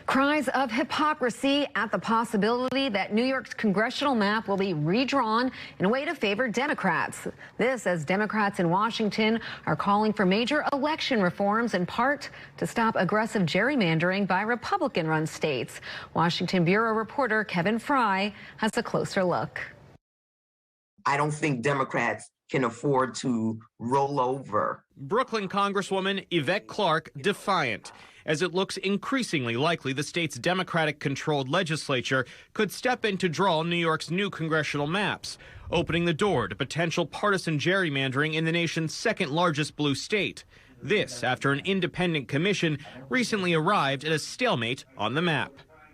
Cries of hypocrisy at the possibility that New York's congressional map will be redrawn in a way to favor Democrats. This as Democrats in Washington are calling for major election reforms, in part to stop aggressive gerrymandering by Republican-run states. Washington Bureau reporter Kevin Frey has a closer look. I don't think Democrats can afford to roll over. Brooklyn Congresswoman Yvette Clarke defiant, as it looks increasingly likely the state's Democratic-controlled legislature could step in to draw New York's new congressional maps, opening the door to potential partisan gerrymandering in the nation's second-largest blue state. This after an independent commission recently arrived at a stalemate on the map.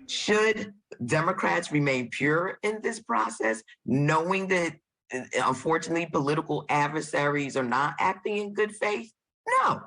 Should Democrats remain pure in this process, knowing that unfortunately political adversaries are not acting in good faith? No,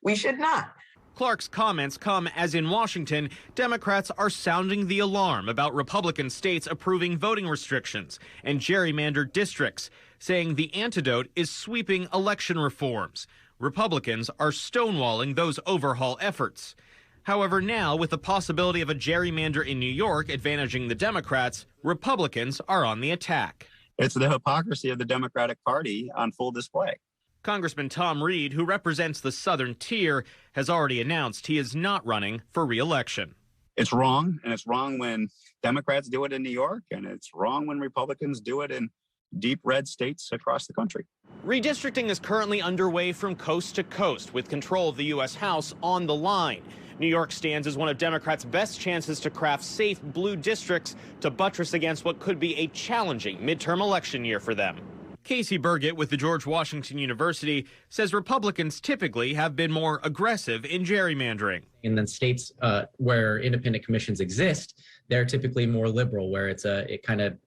we should not. Clarke's comments come as in Washington, Democrats are sounding the alarm about Republican states approving voting restrictions and gerrymandered districts, saying the antidote is sweeping election reforms. Republicans are stonewalling those overhaul efforts. However, now, with the possibility of a gerrymander in New York advantaging the Democrats, Republicans are on the attack. It's the hypocrisy of the Democratic Party on full display. Congressman Tom Reed, who represents the southern tier, has already announced he is not running for re-election. It's wrong, and it's wrong when Democrats do it in New York, and it's wrong when Republicans do it in deep red states across the country. Redistricting is currently underway from coast to coast, with control of the U.S. House on the line. New York stands as one of Democrats' best chances to craft safe blue districts to buttress against what could be a challenging midterm election year for them. Casey Burgett with the George Washington University says Republicans typically have been more aggressive in gerrymandering. In the states where independent commissions exist, they're typically more liberal, where it kind of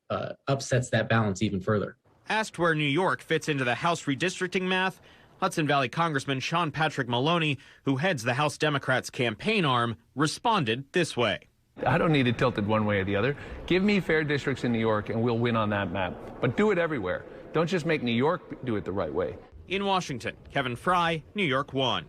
upsets that balance even further. Asked where New York fits into the House redistricting math, Hudson Valley Congressman Sean Patrick Maloney, who heads the House Democrats' campaign arm, responded this way. I don't need it tilted one way or the other. Give me fair districts in New York and we'll win on that map. But do it everywhere. Don't just make New York do it the right way. In Washington, Kevin Frey, New York 1.